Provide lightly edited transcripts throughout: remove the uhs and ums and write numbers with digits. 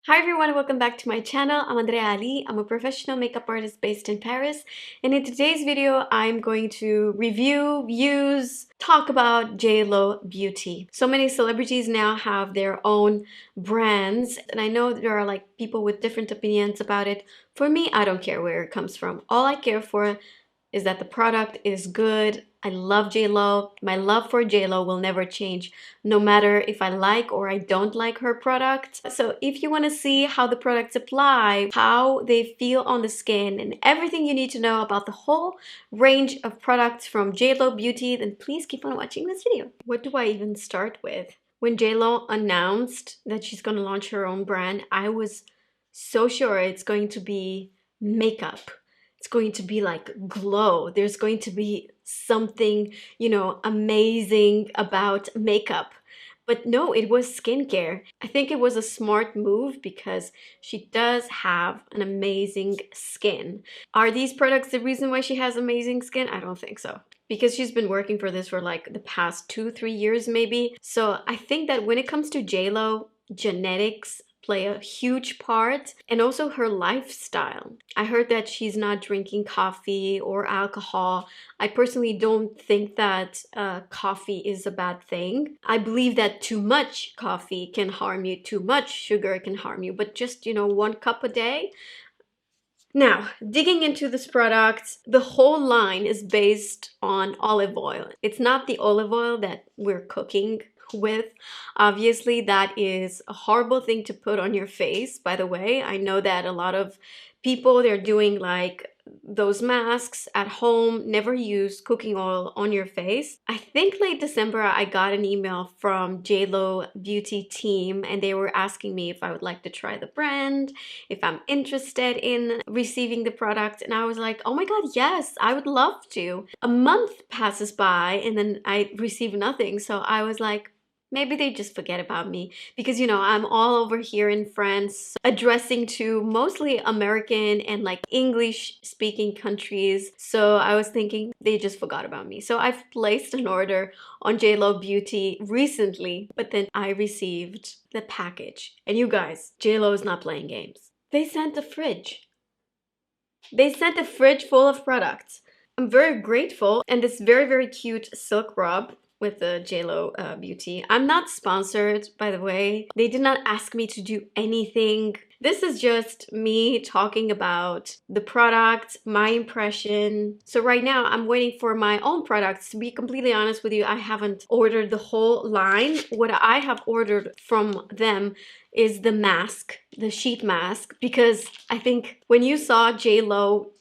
Hi everyone, welcome back to my channel. I'm Andreea. I'm a professional makeup artist based in Paris, and in today's video I'm going to review, use, talk about JLo Beauty. So many celebrities now have their own brands, and I know there are like people with different opinions about it. For me, I don't care where it comes from. All I care for is that the product is good. I love JLo. My love for JLo will never change, no matter if I like or I don't like her product. So if you want to see how the products apply, how they feel on the skin, and everything you need to know about the whole range of products from JLo Beauty, then please keep on watching this video. What do I even start with? When JLo announced that she's going to launch her own brand, I was so sure it's going to be makeup. It's going to be like glow. There's going to be something, amazing about makeup. But no, it was skincare. I think it was a smart move because she does have an amazing skin. Are these products the reason why she has amazing skin? I don't think so. Because she's been working for this for like the past 2-3 years maybe. So I think that when it comes to JLo, genetics play a huge part, and also her lifestyle. I heard that she's not drinking coffee or alcohol. I personally don't think that coffee is a bad thing. I believe that too much coffee can harm you, too much sugar can harm you, but just, 1 cup a day. Now, digging into this product, the whole line is based on olive oil. It's not the olive oil that we're cooking with. Obviously, that is a horrible thing to put on your face, by the way. I know that a lot of people, they're doing like those masks at home. Never use cooking oil on your face. I think late December I got an email from JLo Beauty team, and they were asking me if I would like to try the brand, if I'm interested in receiving the product, and I was like, oh my god, yes, I would love to. A month passes by and then I receive nothing, so I was like, maybe they just forget about me because, I'm all over here in France addressing to mostly American and like English speaking countries. So I was thinking they just forgot about me. So I've placed an order on JLo Beauty recently, but then I received the package. And you guys, JLo is not playing games. They sent a fridge. They sent a fridge full of products. I'm very grateful, and this very, very cute silk rub with the JLo Beauty. I'm not sponsored, by the way. They did not ask me to do anything. This is just me talking about the product, my impression. So right now I'm waiting for my own products. To be completely honest with you, I haven't ordered the whole line. What I have ordered from them is the mask, the sheet mask, because I think when you saw JLo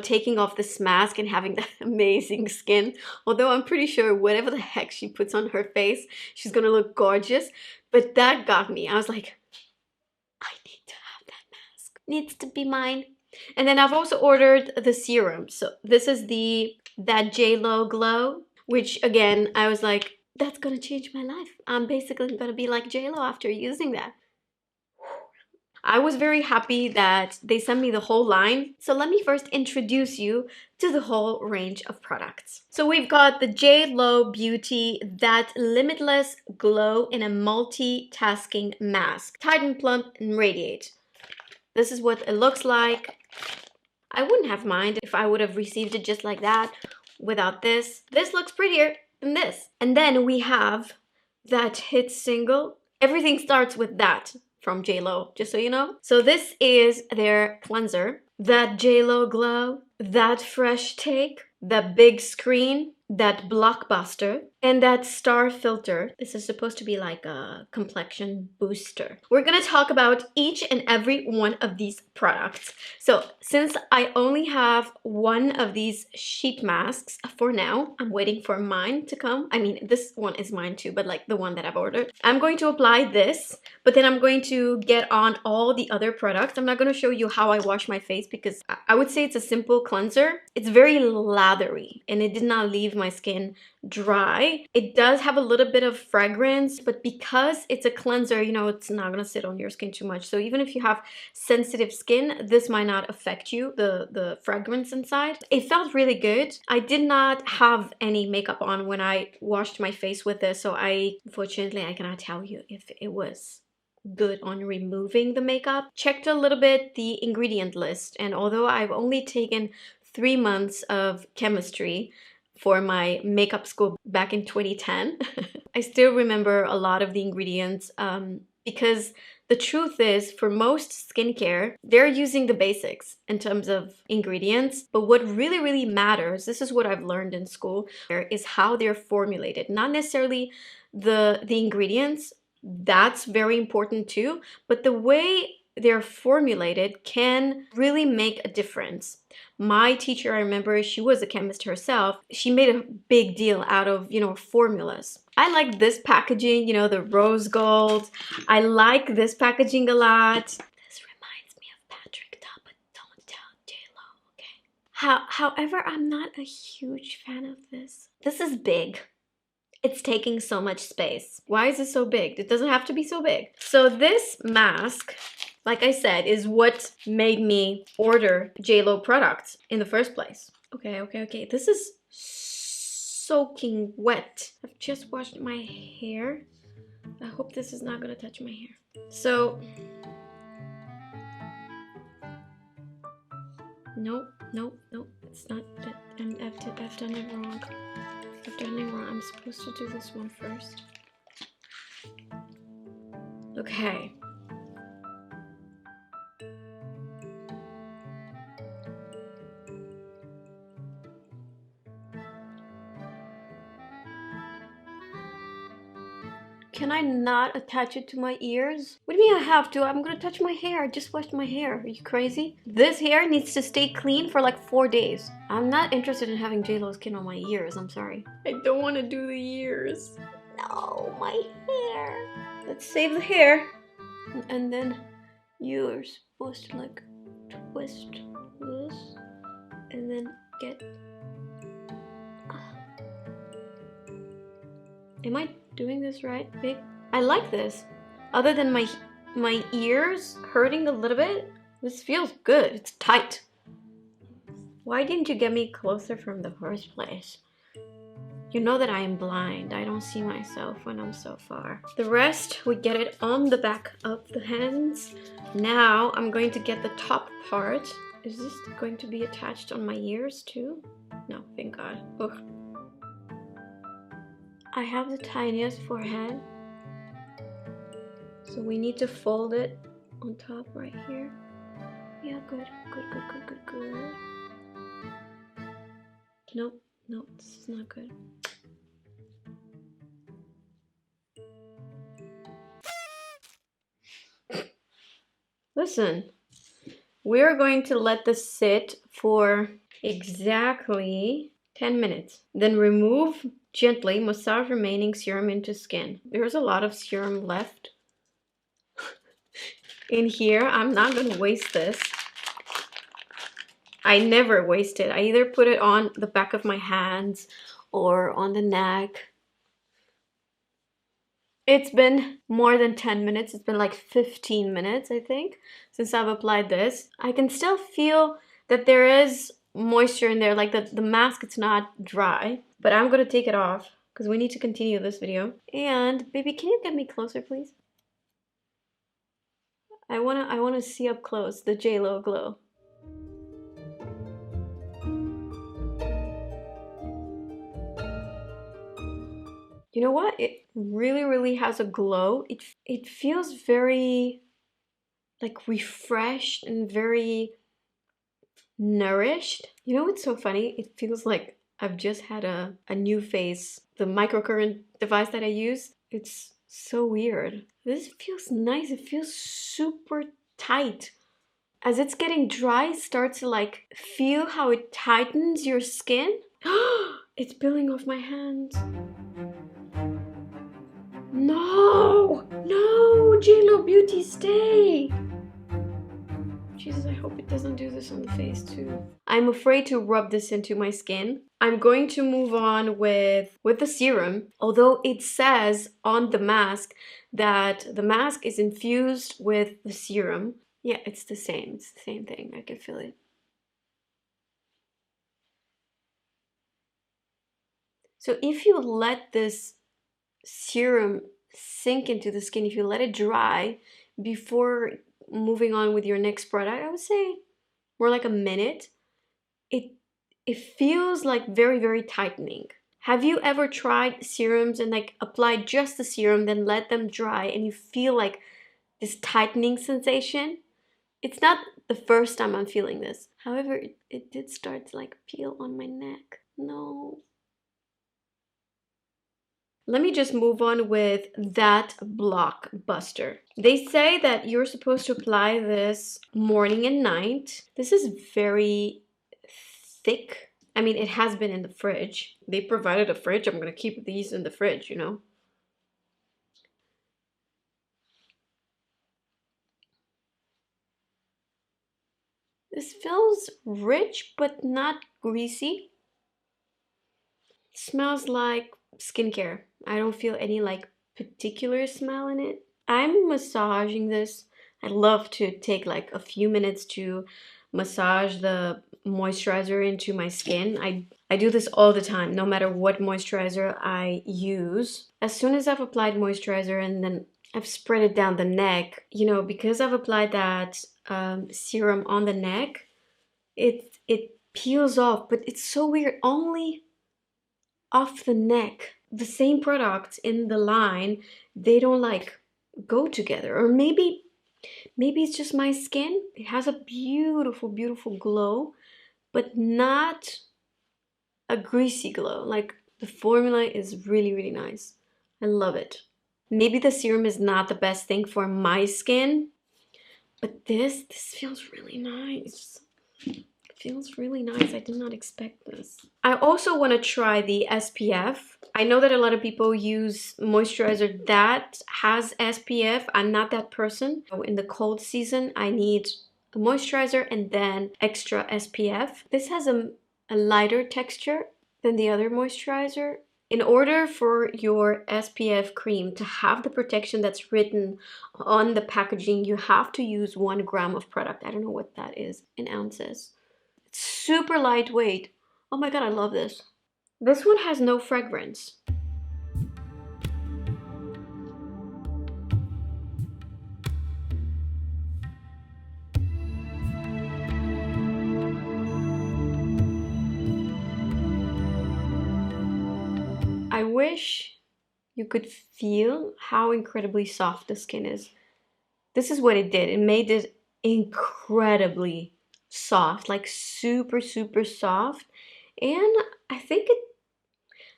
taking off this mask and having that amazing skin, although I'm pretty sure whatever the heck she puts on her face, she's gonna look gorgeous. But that got me. I was like, I need to have that mask. Needs to be mine. And then I've also ordered the serum. So this is that JLo Glow, which again, I was like, that's gonna change my life. I'm basically gonna be like JLo after using that. I was very happy that they sent me the whole line. So let me first introduce you to the whole range of products. So we've got the JLo Beauty That Limitless Glow in a Multitasking Mask. Tighten, plump, and radiate. This is what it looks like. I wouldn't have minded if I would have received it just like that without this. This looks prettier than this. And then we have that hit single. Everything starts with that from JLo, just so you know. So this is their cleanser, that JLo Glow, that fresh take, that big screen, that Blockbuster, and that star filter. This is supposed to be like a complexion booster. We're gonna talk about each and every one of these products. So since I only have one of these sheet masks for now, I'm waiting for mine to come. I mean, this one is mine too, but like the one that I've ordered. I'm going to apply this, but then I'm going to get on all the other products. I'm not gonna show you how I wash my face because I would say it's a simple cleanser. It's very lathery and it did not leave my skin dry. It does have a little bit of fragrance, but because it's a cleanser, it's not gonna sit on your skin too much. So even if you have sensitive skin, this might not affect you, the fragrance inside. It felt really good. I did not have any makeup on when I washed my face with this, so unfortunately I cannot tell you if it was good on removing the makeup. Checked a little bit the ingredient list, and although I've only taken 3 months of chemistry for my makeup school back in 2010, I still remember a lot of the ingredients because the truth is, for most skincare, they're using the basics in terms of ingredients. But what really, really matters, this is what I've learned in school, is how they're formulated. Not necessarily the ingredients, that's very important too, but the way they're formulated can really make a difference. My teacher, I remember, she was a chemist herself. She made a big deal out of, formulas. I like this packaging, the rose gold. I like this packaging a lot. This reminds me of Patrick Ta, but don't tell JLo, okay? However, I'm not a huge fan of this. This is big. It's taking so much space. Why is it so big? It doesn't have to be so big. So this mask, like I said, is what made me order JLo products in the first place. Okay. This is soaking wet. I've just washed my hair. I hope this is not gonna touch my hair. So, nope, it's not that. I've done it wrong. I'm supposed to do this one first. Okay. Can I not attach it to my ears? What do you mean I have to? I'm gonna touch my hair. I just washed my hair. Are you crazy? This hair needs to stay clean for like 4 days. I'm not interested in having JLo skin on my ears. I'm sorry. I don't want to do the ears. No, my hair. Let's save the hair. And then you're supposed to like twist this and then get... Am I doing this right, babe? I like this. Other than my ears hurting a little bit, this feels good. It's tight. Why didn't you get me closer from the first place? You know that I am blind. I don't see myself when I'm so far. The rest, we get it on the back of the hands. Now I'm going to get the top part. Is this going to be attached on my ears too? No, thank God. Ugh. I have the tiniest forehead, so we need to fold it on top right here. Yeah, good. Nope, this is not good. Listen, we're going to let this sit for exactly 10 minutes. Then remove gently, massage remaining serum into skin. There's a lot of serum left in here. I'm not gonna waste this. I never waste it. I either put it on the back of my hands or on the neck. It's been more than 10 minutes. It's been like 15 minutes, I think, since I've applied this. I can still feel that there is moisture in there, like the mask, it's not dry, but I'm gonna take it off because we need to continue this video. And baby, can you get me closer, please? I wanna see up close the JLo glow. You know what? It really has a glow. It feels very like refreshed and very nourished. You know what's so funny? It feels like I've just had a new face. The microcurrent device that I use, it's so weird. This feels nice. It feels super tight. As it's getting dry, start to like feel how it tightens your skin. It's peeling off my hands. No, JLo Beauty, stay. Jesus, I hope it doesn't do this on the face too. I'm afraid to rub this into my skin. I'm going to move on with the serum. Although it says on the mask that the mask is infused with the serum. Yeah, it's the same. It's the same thing. I can feel it. So if you let this serum sink into the skin, if you let it dry, before moving on with your next product, I would say more like a minute. It it feels like very, very tightening. Have you ever tried serums and like applied just the serum, then let them dry, and you feel like this tightening sensation? It's not the first time I'm feeling this. However, it did start to like peel on my neck. No. Let me just move on with that Blockbuster. They say that you're supposed to apply this morning and night. This is very thick. I mean, it has been in the fridge. They provided a fridge. I'm gonna keep these in the fridge, you know? This feels rich, but not greasy. Smells like skincare. I don't feel any like particular smell in it. I'm massaging this. I love to take like a few minutes to massage the moisturizer into my skin. I do this all the time, no matter what moisturizer I use. As soon as I've applied moisturizer and then I've spread it down the neck, you know, because I've applied that serum on the neck, it peels off, but it's so weird. Only off the neck. The same products in the line, they don't like go together. Or maybe it's just my skin. It has a beautiful, beautiful glow, but not a greasy glow. Like the formula is really, really nice. I love it. Maybe the serum is not the best thing for my skin, but this feels really nice. Feels really nice. I did not expect this. I also want to try the SPF. I know that a lot of people use moisturizer that has SPF. I'm not that person. In the cold season, I need a moisturizer and then extra SPF. This has a lighter texture than the other moisturizer. In order for your SPF cream to have the protection that's written on the packaging, you have to use 1 gram of product. I don't know what that is in ounces. Super lightweight. Oh my god, I love this. This one has no fragrance. I wish you could feel how incredibly soft the skin is. This is what it did. It made it incredibly soft, like super, super soft. And I think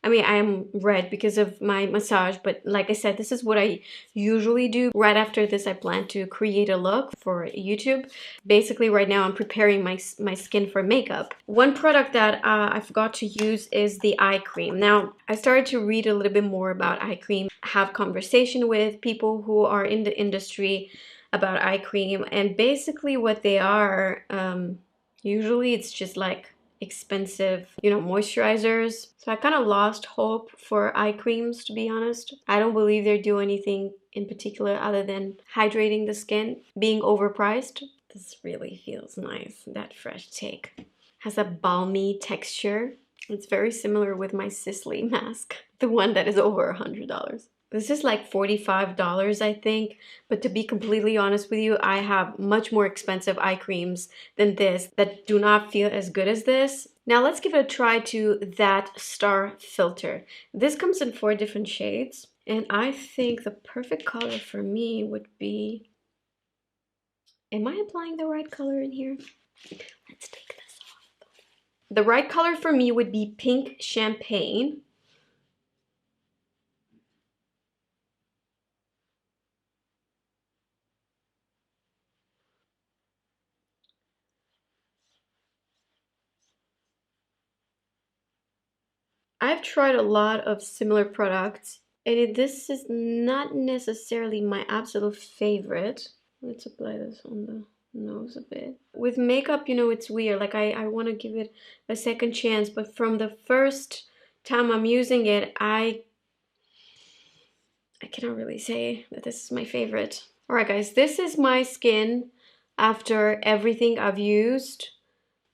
I mean, I am red because of my massage, but like I said, this is what I usually do. Right after this, I plan to create a look for YouTube. Basically, right now, I'm preparing my skin for makeup. One product that I forgot to use is the eye cream. Now, I started to read a little bit more about eye cream, have conversation with people who are in the industry about eye cream, and basically what they are, usually it's just like expensive, you know, moisturizers. So I kind of lost hope for eye creams, to be honest. I don't believe they do anything in particular other than hydrating the skin, being overpriced. This really feels nice, that fresh take. Has a balmy texture. It's very similar with my Sisley mask, the one that is over $100. This is like $45, I think. But to be completely honest with you, I have much more expensive eye creams than this that do not feel as good as this. Now let's give it a try to that Star Filter. This comes in 4 different shades. And I think the perfect color for me would be... Am I applying the right color in here? Let's take this off. The right color for me would be Pink Champagne. I've tried a lot of similar products, and this is not necessarily my absolute favorite. Let's apply this on the nose a bit. With makeup, you know, it's weird. Like I want to give it a second chance, but from the first time I'm using it, I cannot really say that this is my favorite. All right, guys, this is my skin after everything I've used.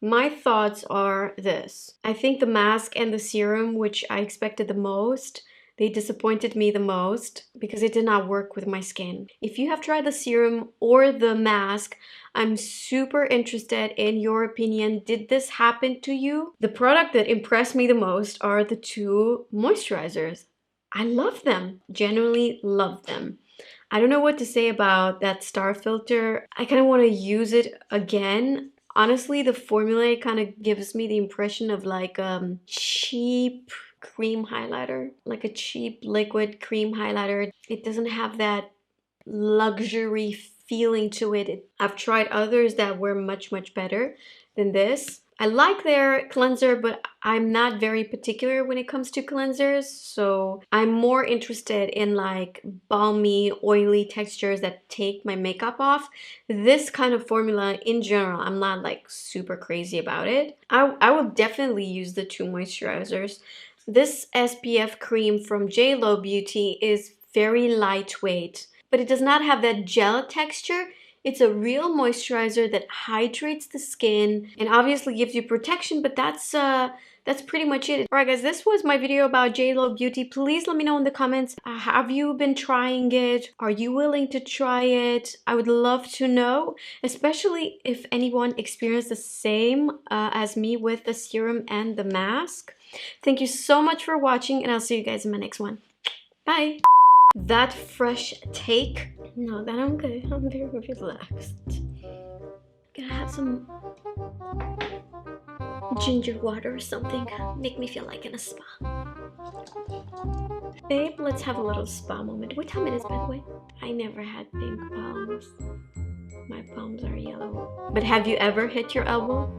My thoughts are this. I think the mask and the serum, which I expected the most, They disappointed me the most because it did not work with my skin. If you have tried the serum or the mask, I'm super interested in your opinion. Did this happen to you? The product that impressed me the most are the two moisturizers. I love them, genuinely love them. I don't know what to say about that star filter. I kind of want to use it again. Honestly, the formula kind of gives me the impression of like cheap cream highlighter, like a cheap liquid cream highlighter. It doesn't have that luxury feeling to it. I've tried others that were much better than this. I like their cleanser, but I'm not very particular when it comes to cleansers, so I'm more interested in like balmy, oily textures that take my makeup off. This kind of formula in general, I'm not like super crazy about it. I will definitely use the two moisturizers. This SPF cream from JLo Beauty is very lightweight, but it does not have that gel texture. It's a real moisturizer that hydrates the skin and obviously gives you protection, but that's pretty much it. Alright guys, this was my video about JLo Beauty. Please let me know in the comments, have you been trying it? Are you willing to try it? I would love to know, especially if anyone experienced the same as me with the serum and the mask. Thank you so much for watching, and I'll see you guys in my next one. Bye! That fresh take. No, that I'm good. I'm very relaxed. Gonna have some ginger water or something. Make me feel like in a spa. Babe, let's have a little spa moment. What time it is, by the way? I never had pink palms. My palms are yellow. But have you ever hit your elbow?